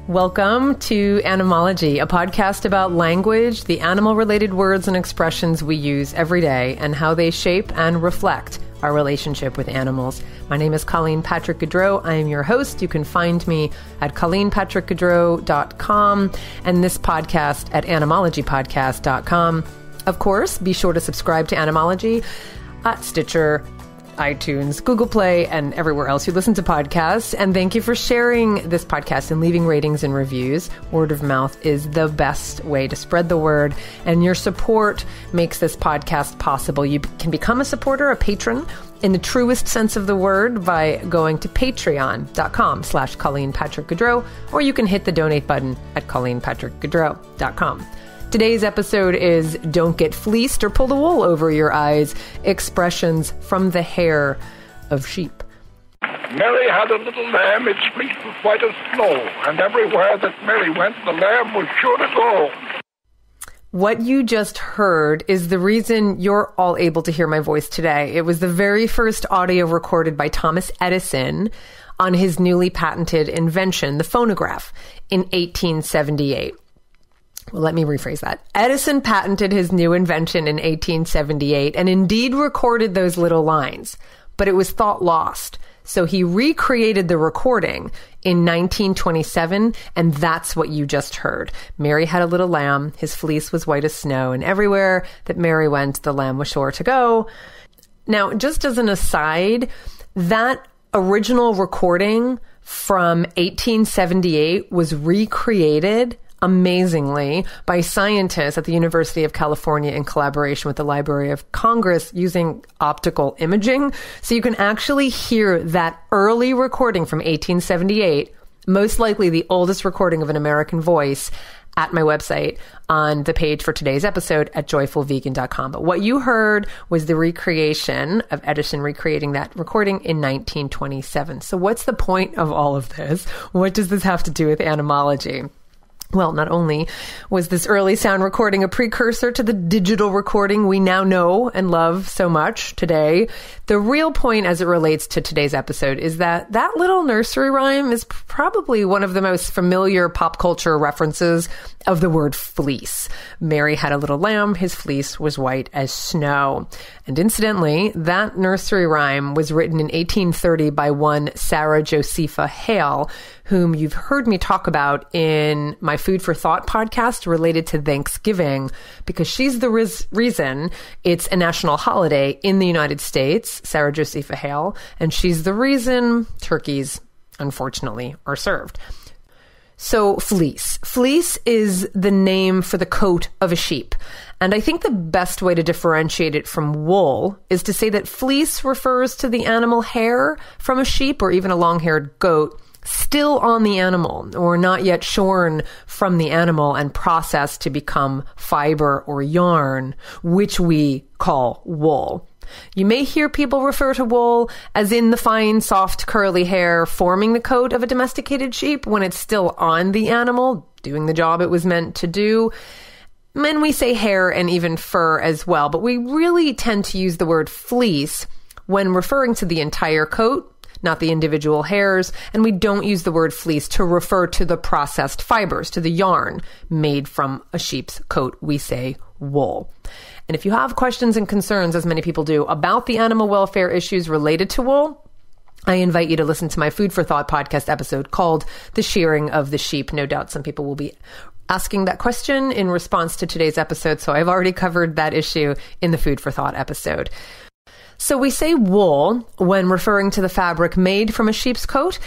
Welcome to Animology, a podcast about language, the animal-related words and expressions we use every day, and how they shape and reflect our relationship with animals. My name is Colleen Patrick-Goudreau. I am your host. You can find me at ColleenPatrick-Goudreau.com and this podcast at animologypodcast.com. Of course, be sure to subscribe to Animology at Stitcher, iTunes, Google Play, and everywhere else you listen to podcasts. And thank you for sharing this podcast and leaving ratings and reviews. Word of mouth is the best way to spread the word, and your support makes this podcast possible. You can become a supporter, a patron, in the truest sense of the word by going to patreon.com/Colleen Patrick-Goudreau, or you can hit the donate button at ColleenPatrick-Goudreau.com. Today's episode is Don't Get Fleeced or Pull the Wool Over Your Eyes, expressions from the hair of sheep. Mary had a little lamb, its fleece was white as snow, and everywhere that Mary went, the lamb was sure to go. What you just heard is the reason you're all able to hear my voice today. It was the very first audio recorded by Thomas Edison on his newly patented invention, the phonograph, in 1878. Well, let me rephrase that. Edison patented his new invention in 1878 and indeed recorded those little lines, but it was thought lost. So he recreated the recording in 1927, and that's what you just heard. Mary had a little lamb, his fleece was white as snow, and everywhere that Mary went, the lamb was sure to go. Now, just as an aside, that original recording from 1878 was recreated amazingly by scientists at the University of California in collaboration with the Library of Congress using optical imaging. So you can actually hear that early recording from 1878, most likely the oldest recording of an American voice, at my website on the page for today's episode at joyfulvegan.com. But what you heard was the recreation of Edison recreating that recording in 1927. So what's the point of all of this? What does this have to do with animology? Well, not only was this early sound recording a precursor to the digital recording we now know and love so much today, the real point as it relates to today's episode is that that little nursery rhyme is probably one of the most familiar pop culture references of the word fleece. Mary had a little lamb, his fleece was white as snow. And incidentally, that nursery rhyme was written in 1830 by one Sarah Josepha Hale, whom you've heard me talk about in my Food for Thought podcast related to Thanksgiving, because she's the reason it's a national holiday in the United States, Sarah Josepha Hale, and she's the reason turkeys, unfortunately, are served. So fleece. Fleece is the name for the coat of a sheep. And I think the best way to differentiate it from wool is to say that fleece refers to the animal hair from a sheep or even a long-haired goat still on the animal or not yet shorn from the animal and processed to become fiber or yarn, which we call wool. You may hear people refer to wool as in the fine, soft, curly hair forming the coat of a domesticated sheep when it's still on the animal, doing the job it was meant to do. And we say hair and even fur as well, but we really tend to use the word fleece when referring to the entire coat, not the individual hairs, and we don't use the word fleece to refer to the processed fibers, to the yarn made from a sheep's coat. We say wool. And if you have questions and concerns, as many people do, about the animal welfare issues related to wool, I invite you to listen to my Food for Thought podcast episode called The Shearing of the Sheep. No doubt some people will be asking that question in response to today's episode, so I've already covered that issue in the Food for Thought episode. So we say wool when referring to the fabric made from a sheep's coat,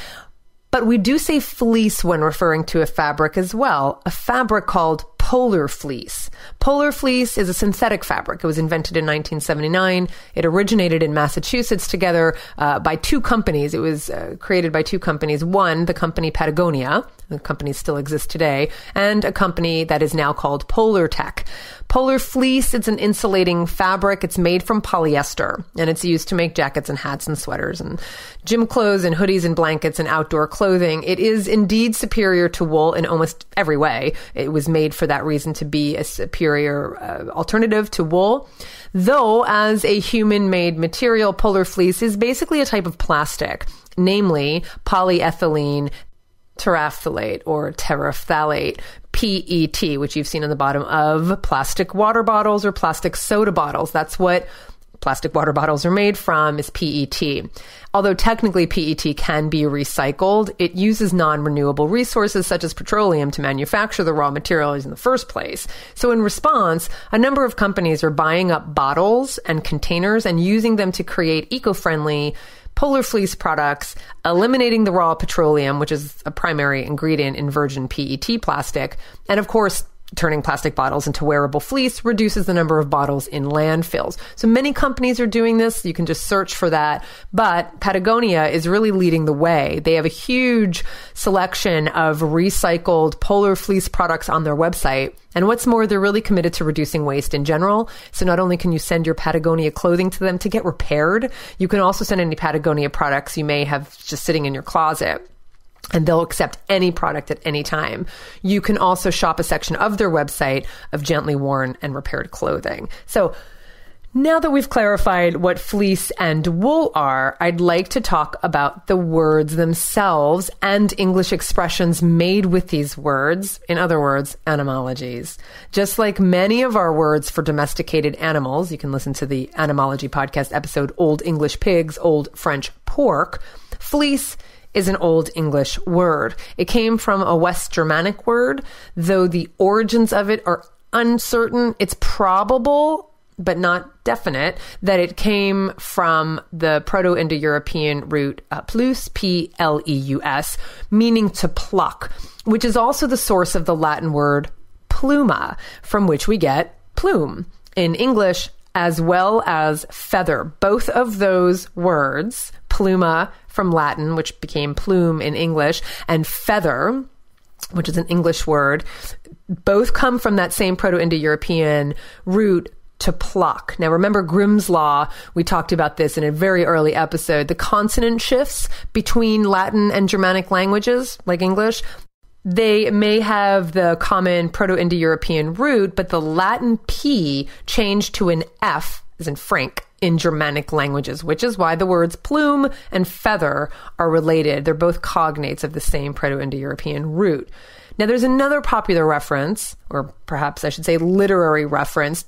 but we do say fleece when referring to a fabric as well, a fabric called polar fleece. Polar fleece is a synthetic fabric. It was invented in 1979. It originated in Massachusetts together by two companies. It was created by two companies. One, the company Patagonia, the company still exists today, and a company that is now called Polar Tech. Polar fleece, it's an insulating fabric. It's made from polyester, and it's used to make jackets and hats and sweaters and gym clothes and hoodies and blankets and outdoor clothing. It is indeed superior to wool in almost every way. It was made for that reason to be a superior alternative to wool. Though, as a human-made material, polar fleece is basically a type of plastic, namely polyethylene terephthalate or terephthalate, PET, which you've seen on the bottom of plastic water bottles or plastic soda bottles. That's what plastic water bottles are made from, is PET. Although technically PET can be recycled, it uses non-renewable resources such as petroleum to manufacture the raw materials in the first place. So in response, a number of companies are buying up bottles and containers and using them to create eco-friendly polar fleece products, eliminating the raw petroleum, which is a primary ingredient in virgin PET plastic. And of course, turning plastic bottles into wearable fleece reduces the number of bottles in landfills. So many companies are doing this. You can just search for that. But Patagonia is really leading the way. They have a huge selection of recycled polar fleece products on their website. And what's more, they're really committed to reducing waste in general. So not only can you send your Patagonia clothing to them to get repaired, you can also send any Patagonia products you may have just sitting in your closet. And they'll accept any product at any time. You can also shop a section of their website of gently worn and repaired clothing. So now that we've clarified what fleece and wool are, I'd like to talk about the words themselves and English expressions made with these words. In other words, etymologies. Just like many of our words for domesticated animals, you can listen to the Animology podcast episode, Old English Pigs, Old French Pork. Fleece is an Old English word. It came from a West Germanic word, though the origins of it are uncertain. It's probable, but not definite, that it came from the Proto-Indo-European root plus, P-L-E-U-S, meaning to pluck, which is also the source of the Latin word pluma, from which we get plume in English, as well as feather. Both of those words, pluma from Latin, which became plume in English, and feather, which is an English word, both come from that same Proto-Indo-European root to pluck. Now remember Grimm's Law, we talked about this in a very early episode. The consonant shifts between Latin and Germanic languages, like English, they may have the common Proto-Indo-European root, but the Latin P changed to an F, as in Frank, in Germanic languages, which is why the words plume and feather are related. They're both cognates of the same Proto-Indo-European root. Now, there's another popular reference, or perhaps I should say literary reference,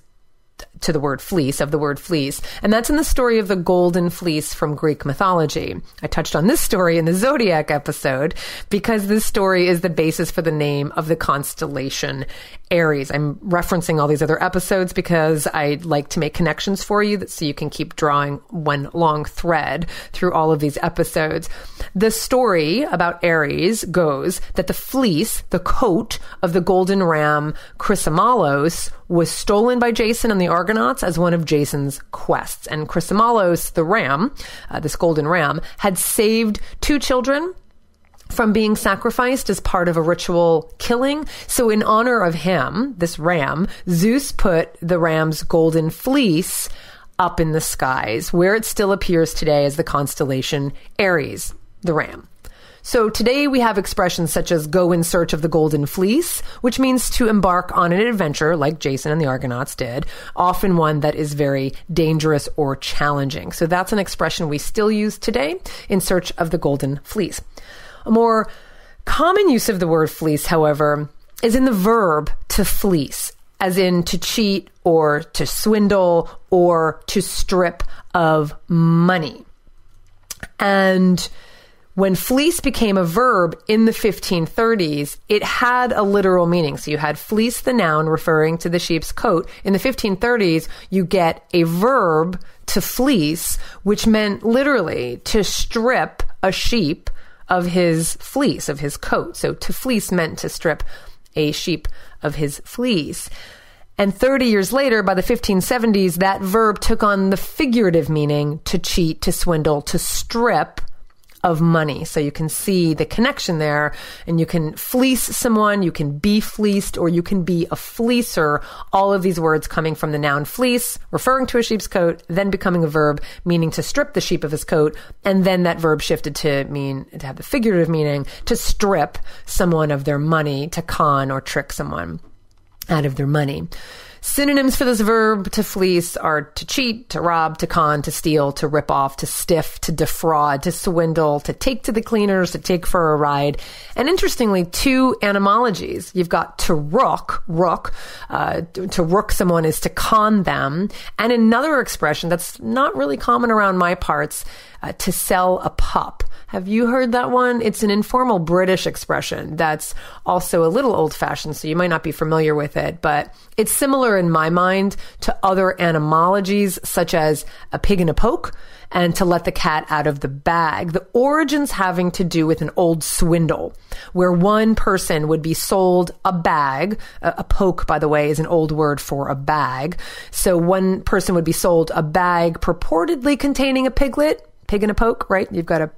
to the word fleece, of the word fleece, and that's in the story of the golden fleece from Greek mythology. I touched on this story in the Zodiac episode because this story is the basis for the name of the constellation Aries. I'm referencing all these other episodes because I like to make connections for you so you can keep drawing one long thread through all of these episodes. The story about Aries goes that the fleece, the coat of the golden ram Chrysomalos, was stolen by Jason and the Argonauts as one of Jason's quests. And Chrysomalos, the ram, this golden ram, had saved 2 children from being sacrificed as part of a ritual killing. So in honor of him, this ram, Zeus put the ram's golden fleece up in the skies, where it still appears today as the constellation Aries, the ram. So today we have expressions such as go in search of the golden fleece, which means to embark on an adventure like Jason and the Argonauts did, often one that is very dangerous or challenging. So that's an expression we still use today, in search of the golden fleece. A more common use of the word fleece, however, is in the verb to fleece, as in to cheat or to swindle or to strip of money. And when fleece became a verb in the 1530s, it had a literal meaning. So you had fleece, the noun, referring to the sheep's coat. In the 1530s, you get a verb to fleece, which meant literally to strip a sheep of his fleece, of his coat. So to fleece meant to strip a sheep of his fleece. And 30 years later, by the 1570s, that verb took on the figurative meaning to cheat, to swindle, to strip of money. So you can see the connection there, and you can fleece someone, you can be fleeced, or you can be a fleecer. All of these words coming from the noun fleece, referring to a sheep's coat, then becoming a verb meaning to strip the sheep of his coat, and then that verb shifted to mean, to have the figurative meaning, to strip someone of their money, to con or trick someone out of their money. Synonyms for this verb, to fleece, are to cheat, to rob, to con, to steal, to rip off, to stiff, to defraud, to swindle, to take to the cleaners, to take for a ride. And interestingly, 2 etymologies. You've got to rook. To rook someone is to con them. And another expression that's not really common around my parts, to sell a pup. Have you heard that one? It's an informal British expression that's also a little old-fashioned, so you might not be familiar with it, but it's similar in my mind to other etymologies, such as a pig in a poke and to let the cat out of the bag. The origins having to do with an old swindle, where one person would be sold a bag. A poke, by the way, is an old word for a bag. So one person would be sold a bag purportedly containing a piglet, pig in a poke, right? You've got a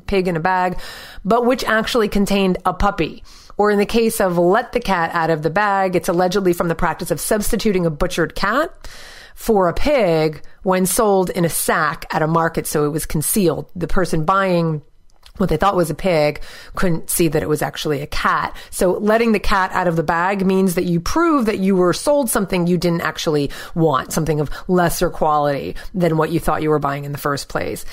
pig in a bag, but which actually contained a puppy. Or in the case of let the cat out of the bag, it's allegedly from the practice of substituting a butchered cat for a pig when sold in a sack at a market, so it was concealed. The person buying what they thought was a pig couldn't see that it was actually a cat. So letting the cat out of the bag means that you prove that you were sold something you didn't actually want, something of lesser quality than what you thought you were buying in the first place.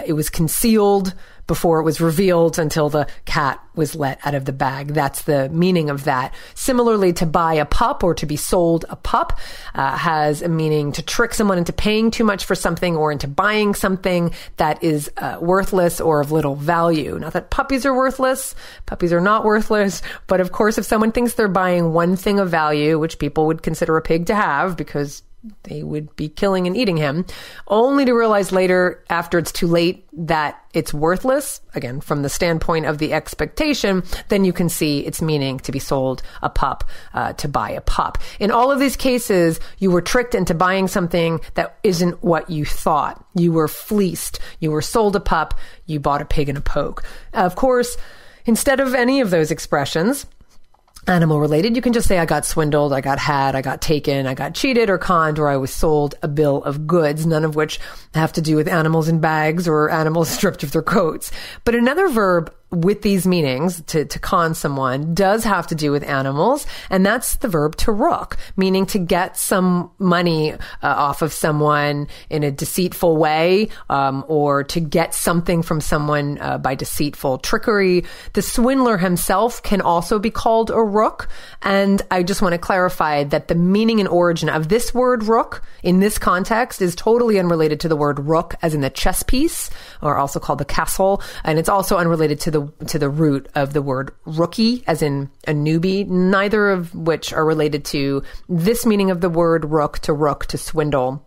It was concealed before it was revealed until the cat was let out of the bag. That's the meaning of that. Similarly, to buy a pup or to be sold a pup has a meaning to trick someone into paying too much for something or into buying something that is worthless or of little value. Not that puppies are worthless. Puppies are not worthless. But of course, if someone thinks they're buying one thing of value, which people would consider a pig to have because they would be killing and eating him, only to realize later, after it's too late, that it's worthless, again, from the standpoint of the expectation, then you can see its meaning to be sold a pup, to buy a pup. In all of these cases, you were tricked into buying something that isn't what you thought. You were fleeced. You were sold a pup. You bought a pig in a poke. Of course, instead of any of those expressions, animal related, you can just say I got swindled, I got had, I got taken, I got cheated or conned, or I was sold a bill of goods, none of which have to do with animals in bags or animals stripped of their coats. But another verb with these meanings, to con someone, does have to do with animals, and that's the verb to rook, meaning to get some money off of someone in a deceitful way, or to get something from someone by deceitful trickery. The swindler himself can also be called a rook, and I just want to clarify that the meaning and origin of this word rook in this context is totally unrelated to the word rook as in the chess piece, or also called the castle, and it's also unrelated to the root of the word rookie, as in a newbie, neither of which are related to this meaning of the word rook, to swindle.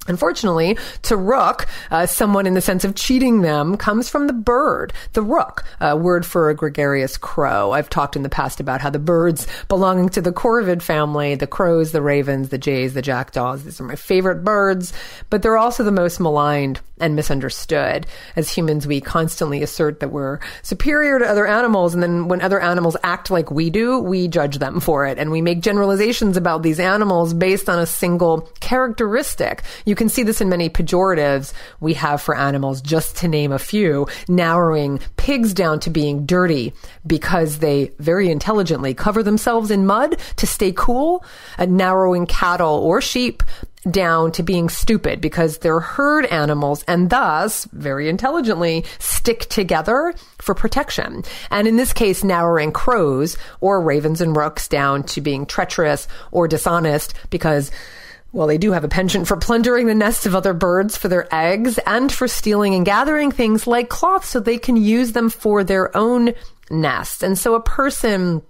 Unfortunately, to rook, someone in the sense of cheating them, comes from the bird, the rook, a word for a gregarious crow. I've talked in the past about how the birds belonging to the corvid family, the crows, the ravens, the jays, the jackdaws, these are my favorite birds, but they're also the most maligned and misunderstood. As humans, we constantly assert that we're superior to other animals, and then when other animals act like we do, we judge them for it, and we make generalizations about these animals based on a single characteristic. You can see this in many pejoratives we have for animals, just to name a few, narrowing pigs down to being dirty because they very intelligently cover themselves in mud to stay cool, narrowing cattle or sheep down to being stupid because they're herd animals and thus, very intelligently, stick together for protection. And in this case, narrowing crows or ravens and rooks down to being treacherous or dishonest because, well, they do have a penchant for plundering the nests of other birds for their eggs and for stealing and gathering things like cloth so they can use them for their own nests. And so a person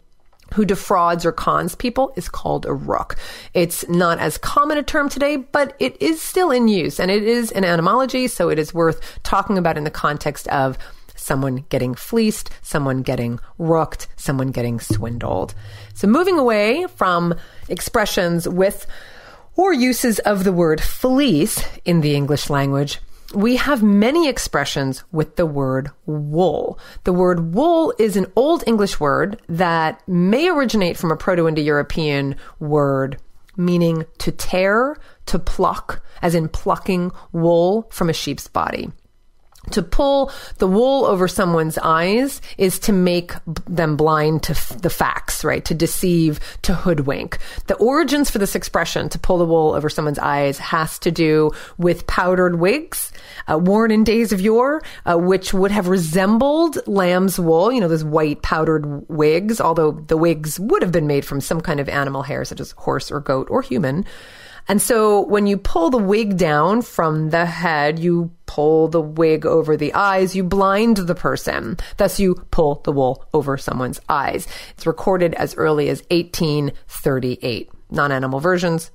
who defrauds or cons people is called a rook. It's not as common a term today, but it is still in use, and it is an etymology, so it is worth talking about in the context of someone getting fleeced, someone getting rooked, someone getting swindled. So moving away from expressions with or uses of the word fleece in the English language, we have many expressions with the word wool. The word wool is an Old English word that may originate from a Proto-Indo-European word meaning to tear, to pluck, as in plucking wool from a sheep's body. To pull the wool over someone's eyes is to make them blind to the facts, right? To deceive, to hoodwink. The origins for this expression, to pull the wool over someone's eyes, has to do with powdered wigs worn in days of yore, which would have resembled lamb's wool, those white powdered wigs, although the wigs would have been made from some kind of animal hair, such as horse or goat or human. And so when you pull the wig down from the head, you pull the wig over the eyes, you blind the person. Thus, you pull the wool over someone's eyes. It's recorded as early as 1838. Non-animal versions,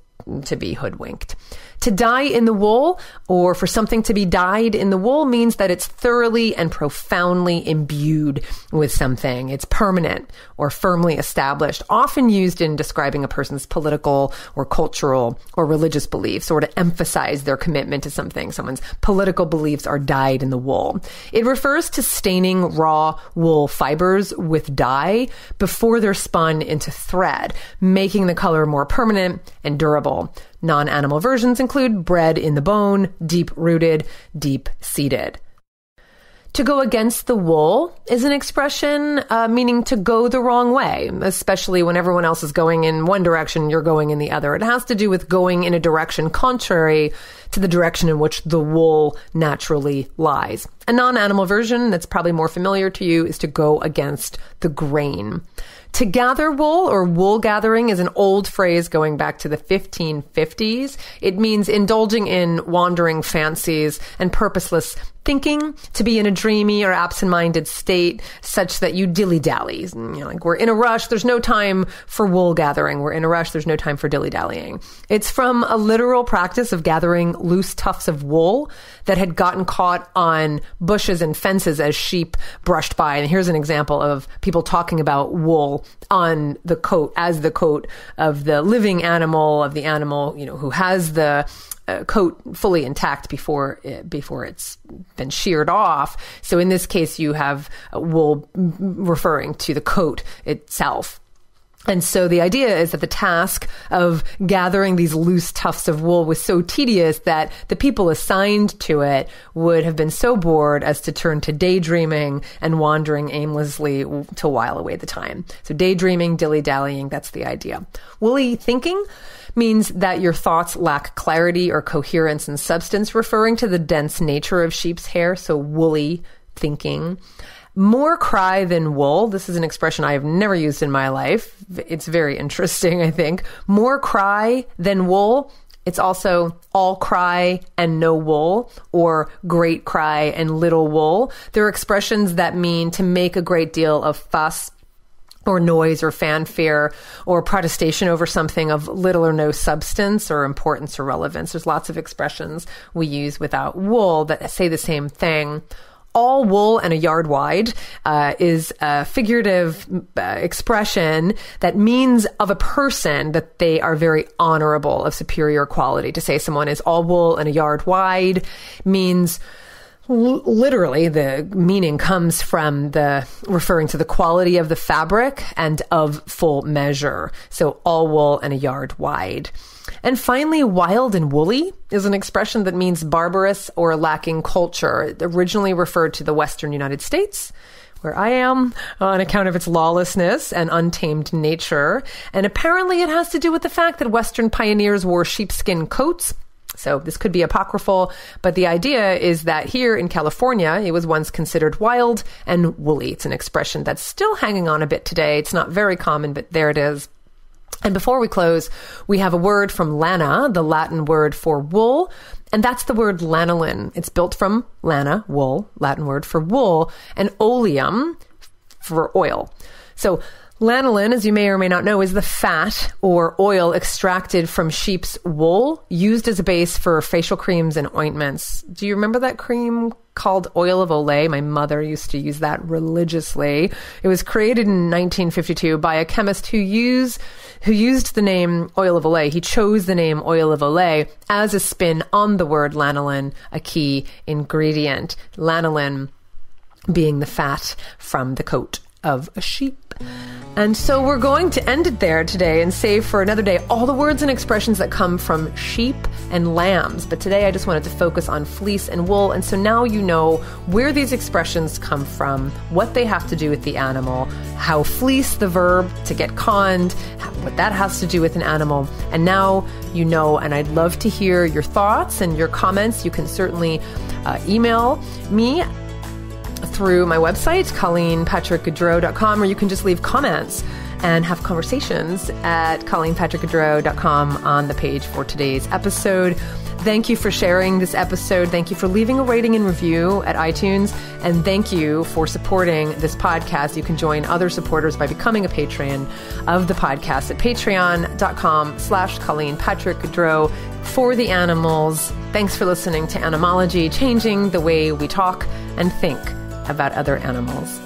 to be hoodwinked. To dye in the wool, or for something to be dyed in the wool, means that it's thoroughly and profoundly imbued with something. It's permanent or firmly established, often used in describing a person's political or cultural or religious beliefs, or to emphasize their commitment to something. Someone's political beliefs are dyed in the wool. It refers to staining raw wool fibers with dye before they're spun into thread, making the color more permanent and durable. Non-animal versions include bred in the bone, deep-rooted, deep-seated. To go against the wool is an expression meaning to go the wrong way, especially when everyone else is going in one direction, you're going in the other. It has to do with going in a direction contrary to the direction in which the wool naturally lies. A non-animal version that's probably more familiar to you is to go against the grain. To gather wool, or wool gathering, is an old phrase going back to the 1550s. It means indulging in wandering fancies and purposeless thinking, to be in a dreamy or absent-minded state such that you dilly-dally. Like, we're in a rush, there's no time for wool gathering. We're in a rush, there's no time for dilly-dallying. It's from a literal practice of gathering loose tufts of wool that had gotten caught on bushes and fences as sheep brushed by. And here's an example of people talking about wool on the coat as the coat of the living animal, of the animal, who has the coat fully intact before it's been sheared off. So in this case, you have wool referring to the coat itself. And so the idea is that the task of gathering these loose tufts of wool was so tedious that the people assigned to it would have been so bored as to turn to daydreaming and wandering aimlessly to while away the time. So daydreaming, dilly-dallying, that's the idea. Woolly thinking means that your thoughts lack clarity or coherence and substance, referring to the dense nature of sheep's hair, so woolly thinking. More cry than wool. This is an expression I have never used in my life. It's very interesting, I think. More cry than wool. It's also all cry and no wool, or great cry and little wool. They're expressions that mean to make a great deal of fuss or noise or fanfare or protestation over something of little or no substance or importance or relevance. There's lots of expressions we use without wool that say the same thing. All wool and a yard wide is a figurative expression that means of a person that they are very honorable, of superior quality. To say someone is all wool and a yard wide means literally the meaning comes from the referring to the quality of the fabric and of full measure. So all wool and a yard wide. And finally, wild and woolly is an expression that means barbarous or lacking culture. It originally referred to the Western United States, where I am, on account of its lawlessness and untamed nature. And apparently it has to do with the fact that Western pioneers wore sheepskin coats. So this could be apocryphal, but the idea is that here in California, it was once considered wild and woolly. It's an expression that's still hanging on a bit today. It's not very common, but there it is. And before we close, we have a word from lana, the Latin word for wool, and that's the word lanolin. It's built from lana, wool, Latin word for wool, and oleum for oil. So lanolin, as you may or may not know, is the fat or oil extracted from sheep's wool, used as a base for facial creams and ointments. Do you remember that cream called oil of Olay? My mother used to use that religiously. It was created in 1952 by a chemist who used the name oil of Olay. He chose the name oil of Olay as a spin on the word lanolin, a key ingredient. Lanolin being the fat from the coat of a sheep. And so we're going to end it there today and save for another day all the words and expressions that come from sheep and lambs. But today I just wanted to focus on fleece and wool. And so now you know where these expressions come from, what they have to do with the animal, how fleece, the verb to get conned, what that has to do with an animal. And now you know, and I'd love to hear your thoughts and your comments. You can certainly email me through my website, ColleenPatrick-Goudreau.com, or you can just leave comments and have conversations at ColleenPatrick-Goudreau.com on the page for today's episode. Thank you for sharing this episode. Thank you for leaving a rating and review at iTunes. And thank you for supporting this podcast. You can join other supporters by becoming a patron of the podcast at patreon.com/ColleenPatrick-Goudreau for the animals. Thanks for listening to Animology, changing the way we talk and think about other animals.